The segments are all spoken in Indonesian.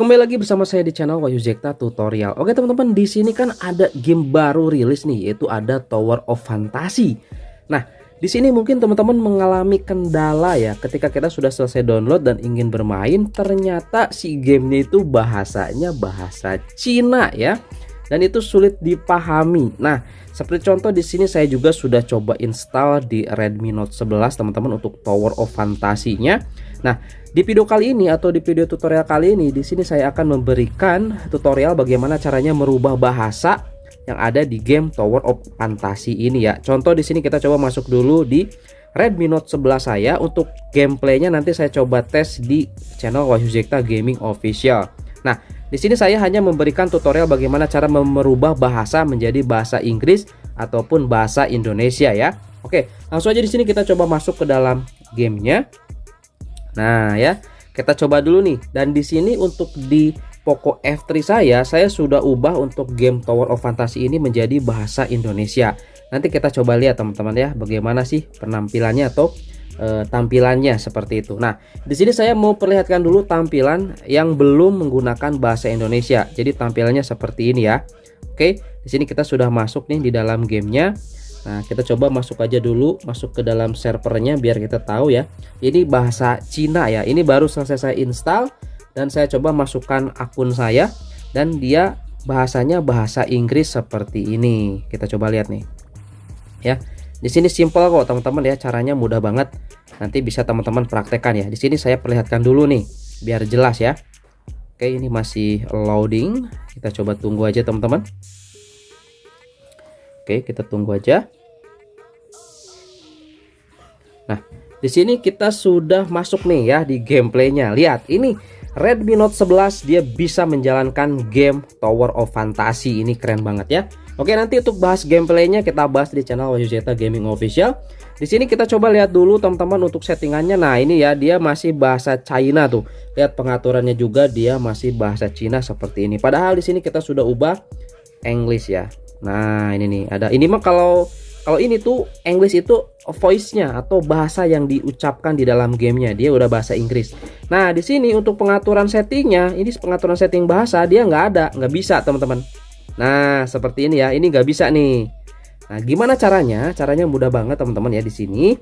Kembali lagi bersama saya di channel Wahyu Zekta Tutorial. Oke teman-teman, di sini kan ada game baru rilis nih, yaitu ada Tower of Fantasy. Nah, di sini mungkin teman-teman mengalami kendala ya ketika kita sudah selesai download dan ingin bermain, ternyata si gamenya itu bahasanya bahasa Cina ya. Dan itu sulit dipahami. Nah, seperti contoh di sini saya juga sudah coba install di Redmi Note 11 teman-teman untuk Tower of Fantasy-nya. Nah, di video kali ini atau di video tutorial kali ini di sini saya akan memberikan tutorial bagaimana caranya merubah bahasa yang ada di game Tower of Fantasy ini ya. Contoh di sini kita coba masuk dulu di Redmi Note 11 saya. Untuk gameplaynya nanti saya coba tes di channel Wahyu Zekta Gaming Official. Nah, di sini saya hanya memberikan tutorial bagaimana cara merubah bahasa menjadi bahasa Inggris ataupun bahasa Indonesia ya. Oke, langsung aja di sini kita coba masuk ke dalam gamenya. Nah ya, kita coba dulu nih. Dan di sini untuk di Poco F3 saya sudah ubah untuk game Tower of Fantasy ini menjadi bahasa Indonesia. Nanti kita coba lihat teman-teman ya, bagaimana sih penampilannya atau tampilannya seperti itu. Nah, di sini saya mau perlihatkan dulu tampilan yang belum menggunakan bahasa Indonesia. Jadi tampilannya seperti ini ya. Oke, di sini kita sudah masuk nih di dalam gamenya. Nah, kita coba masuk aja dulu, masuk ke dalam servernya biar kita tahu ya. Ini bahasa Cina ya. Ini baru selesai saya install dan saya coba masukkan akun saya dan dia bahasanya bahasa Inggris seperti ini. Kita coba lihat nih. Ya. Di sini simple kok teman-teman ya, caranya mudah banget. Nanti bisa teman-teman praktekkan ya. Di sini saya perlihatkan dulu nih biar jelas ya. Oke, ini masih loading. Kita coba tunggu aja teman-teman. Oke, kita tunggu aja. Nah, di sini kita sudah masuk nih ya di gameplaynya. Lihat, ini Redmi Note 11 dia bisa menjalankan game Tower of Fantasy. Ini keren banget ya. Oke, nanti untuk bahas gameplaynya kita bahas di channel Wahyu Zekta Gaming Official. Di sini kita coba lihat dulu teman-teman untuk settingannya. Nah, ini ya dia masih bahasa China tuh. Lihat pengaturannya juga dia masih bahasa Cina seperti ini. Padahal di sini kita sudah ubah English ya. Nah, ini nih ada. Ini mah kalau ini tuh English itu voice-nya atau bahasa yang diucapkan di dalam gamenya, dia udah bahasa Inggris. Nah, di sini untuk pengaturan settingnya, ini pengaturan setting bahasa dia nggak ada, nggak bisa teman-teman. Nah, seperti ini ya, ini nggak bisa nih. Nah, gimana caranya? Caranya mudah banget teman-teman ya di sini.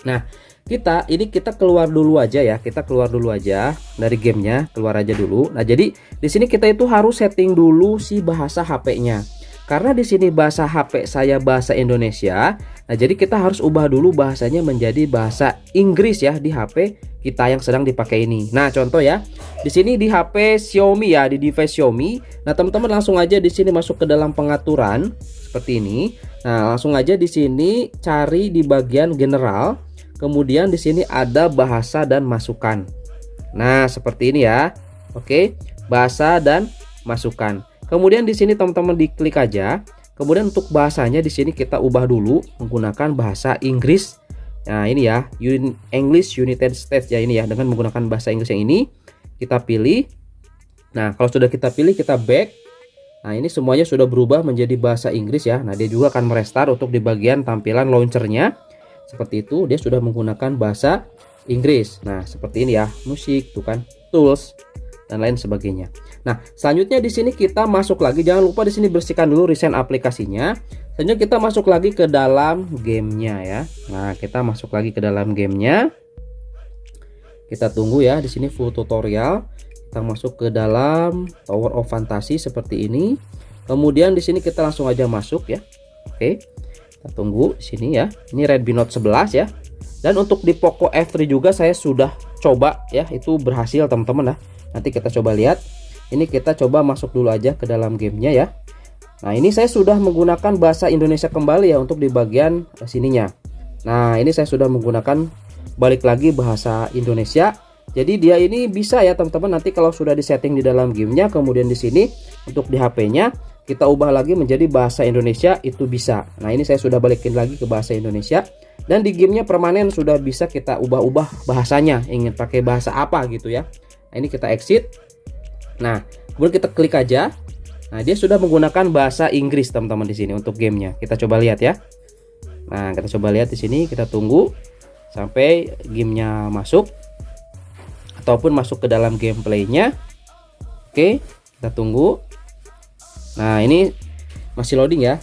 Nah, kita keluar dulu aja ya, kita keluar dulu aja dari gamenya, keluar aja dulu. Nah, jadi di sini kita itu harus setting dulu si bahasa HP-nya. Karena di sini bahasa HP saya bahasa Indonesia. Nah, jadi kita harus ubah dulu bahasanya menjadi bahasa Inggris ya di HP kita yang sedang dipakai ini. Nah, contoh ya. Di sini di HP Xiaomi ya, di device Xiaomi. Nah, teman-teman langsung aja di sini masuk ke dalam pengaturan seperti ini. Nah, langsung aja di sini cari di bagian general. Kemudian di sini ada bahasa dan masukan. Nah, seperti ini ya. Oke, bahasa dan masukan. Kemudian di sini teman-teman diklik aja. Kemudian untuk bahasanya di sini kita ubah dulu menggunakan bahasa Inggris. Nah, ini ya, English United States ya ini ya, dengan menggunakan bahasa Inggris yang ini kita pilih. Nah, kalau sudah kita pilih kita back. Nah, ini semuanya sudah berubah menjadi bahasa Inggris ya. Nah, dia juga akan merestart untuk di bagian tampilan launchernya. Seperti itu, dia sudah menggunakan bahasa Inggris. Nah, seperti ini ya, musik tuh kan, tools dan lain sebagainya. Nah, selanjutnya di sini kita masuk lagi. Jangan lupa di sini bersihkan dulu recent aplikasinya. Selanjutnya kita masuk lagi ke dalam gamenya ya. Nah, kita masuk lagi ke dalam gamenya. Kita tunggu ya. Di sini full tutorial. Kita masuk ke dalam Tower of Fantasy seperti ini. Kemudian di sini kita langsung aja masuk ya. Oke. Kita tunggu di sini ya. Ini Redmi Note 11 ya. Dan untuk di Poco F3 juga saya sudah coba ya. Itu berhasil teman-teman lah. Nanti kita coba lihat. Ini kita coba masuk dulu aja ke dalam gamenya ya. Nah, ini saya sudah menggunakan bahasa Indonesia kembali ya untuk di bagian sininya. Nah, ini saya sudah menggunakan balik lagi bahasa Indonesia. Jadi dia ini bisa ya teman-teman, nanti kalau sudah disetting di dalam gamenya, kemudian di sini untuk di HP-nya kita ubah lagi menjadi bahasa Indonesia, itu bisa. Nah, ini saya sudah balikin lagi ke bahasa Indonesia. Dan di gamenya permanen sudah bisa kita ubah-ubah bahasanya, ingin pakai bahasa apa gitu ya. Nah, ini kita exit. Nah, kemudian kita klik aja. Nah, dia sudah menggunakan bahasa Inggris teman-teman di sini untuk gamenya. Kita coba lihat ya. Nah, kita coba lihat di sini. Kita tunggu sampai gamenya masuk ataupun masuk ke dalam gameplaynya. Oke, kita tunggu. Nah, ini masih loading ya.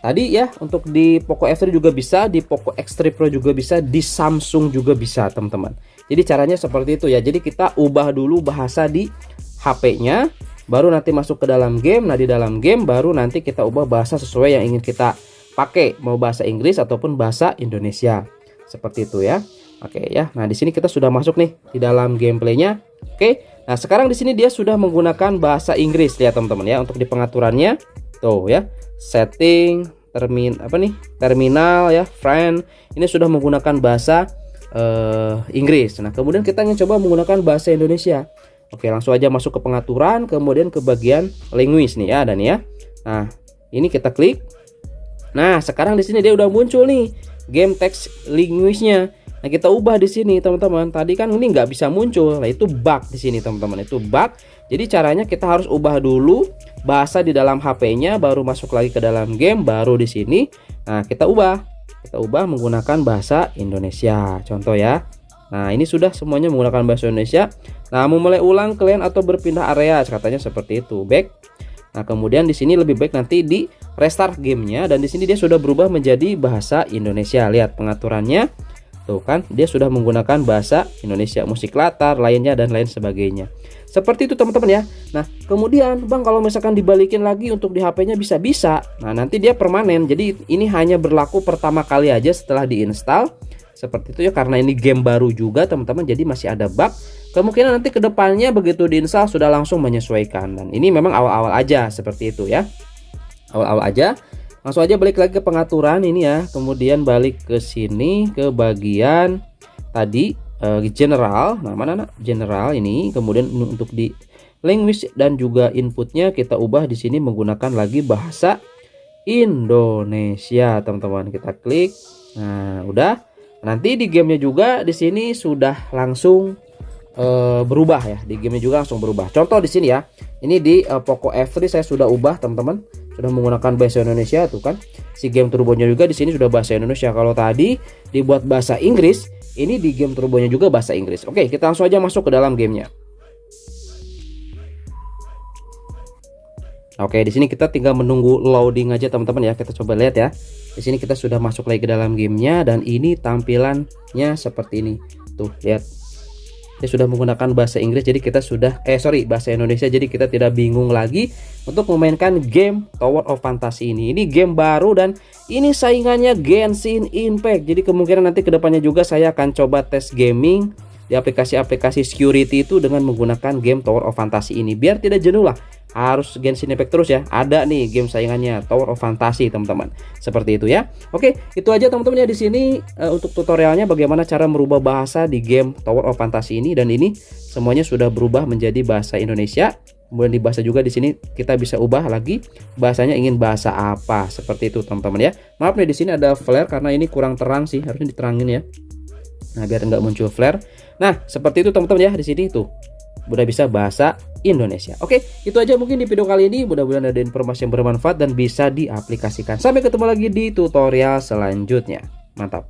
Tadi ya untuk di Poco F3 juga bisa, di Poco X3 Pro juga bisa, di Samsung juga bisa teman-teman. Jadi caranya seperti itu ya. Jadi kita ubah dulu bahasa di HP-nya, baru nanti masuk ke dalam game. Nah di dalam game baru nanti kita ubah bahasa sesuai yang ingin kita pakai, mau bahasa Inggris ataupun bahasa Indonesia. Seperti itu ya. Oke ya. Nah di sini kita sudah masuk nih di dalam gameplaynya. Oke. Nah sekarang di sini dia sudah menggunakan bahasa Inggris ya teman-teman ya. Untuk di pengaturannya tuh ya. Setting terminal ya, friend, ini sudah menggunakan bahasa Inggris. Nah kemudian kita ingin coba menggunakan bahasa Indonesia. Oke, langsung aja masuk ke pengaturan, kemudian ke bagian language nih ya, dan ya. Nah ini kita klik. Nah sekarang di sini dia udah muncul nih game text language-nya. Nah kita ubah di sini teman-teman. Tadi kan ini nggak bisa muncul. Nah itu bug di sini teman-teman. Itu bug. Jadi caranya kita harus ubah dulu bahasa di dalam HP-nya, baru masuk lagi ke dalam game, baru di sini. Nah kita ubah. Kita ubah menggunakan bahasa Indonesia. Contoh ya. Nah ini sudah semuanya menggunakan bahasa Indonesia. Nah memulai ulang kalian atau berpindah area, katanya seperti itu. Back. Nah kemudian di sini lebih baik nanti di restart gamenya, dan di sini dia sudah berubah menjadi bahasa Indonesia. Lihat pengaturannya. Tuh kan, dia sudah menggunakan bahasa Indonesia, musik latar, lainnya dan lain sebagainya. Seperti itu teman-teman ya. Nah, kemudian Bang kalau misalkan dibalikin lagi untuk di HP-nya bisa-bisa. Nah, nanti dia permanen. Jadi ini hanya berlaku pertama kali aja setelah diinstal. Seperti itu ya, karena ini game baru juga teman-teman, jadi masih ada bug. Kemungkinan nanti kedepannya begitu diinstal sudah langsung menyesuaikan. Dan ini memang awal-awal aja seperti itu ya. Awal-awal aja. Langsung aja balik lagi ke pengaturan ini ya. Kemudian balik ke sini ke bagian tadi general. Nah, mana general ini. Kemudian untuk di language dan juga inputnya kita ubah di sini menggunakan lagi bahasa Indonesia, teman-teman. Kita klik. Nah, udah. Nanti di gamenya juga di sini sudah langsung berubah ya. Di gamenya juga langsung berubah. Contoh di sini ya. Ini di Poco F3 saya sudah ubah, teman-teman. Sudah menggunakan bahasa Indonesia tuh kan. Si game turbonya juga di sini sudah bahasa Indonesia. Kalau tadi dibuat bahasa Inggris, ini di game turbonya juga bahasa Inggris. Oke, kita langsung aja masuk ke dalam gamenya. Oke, di sini kita tinggal menunggu loading aja teman-teman ya. Kita coba lihat ya. Di sini kita sudah masuk lagi ke dalam gamenya, dan ini tampilannya seperti ini. Tuh, lihat. Dia sudah menggunakan bahasa Inggris, jadi kita sudah bahasa Indonesia, jadi kita tidak bingung lagi untuk memainkan game Tower of Fantasy ini. Ini game baru dan ini saingannya Genshin Impact. Jadi kemungkinan nanti kedepannya juga saya akan coba tes gaming di aplikasi-aplikasi security itu dengan menggunakan game Tower of Fantasy ini, biar tidak jenuh lah. Harus Genshin Impact terus ya. Ada nih game saingannya Tower of Fantasy teman-teman. Seperti itu ya. Oke, itu aja teman-teman ya di sini untuk tutorialnya bagaimana cara merubah bahasa di game Tower of Fantasy ini, dan ini semuanya sudah berubah menjadi bahasa Indonesia. Kemudian di bahasa juga di sini kita bisa ubah lagi bahasanya ingin bahasa apa. Seperti itu teman-teman ya. Maaf nih di sini ada flare karena ini kurang terang sih, harusnya diterangin ya. Nah, biar nggak muncul flare. Nah, seperti itu teman-teman ya di sini tuh. Udah bisa bahasa Indonesia. Oke, itu aja mungkin di video kali ini. Mudah-mudahan ada informasi yang bermanfaat dan bisa diaplikasikan. Sampai ketemu lagi di tutorial selanjutnya. Mantap.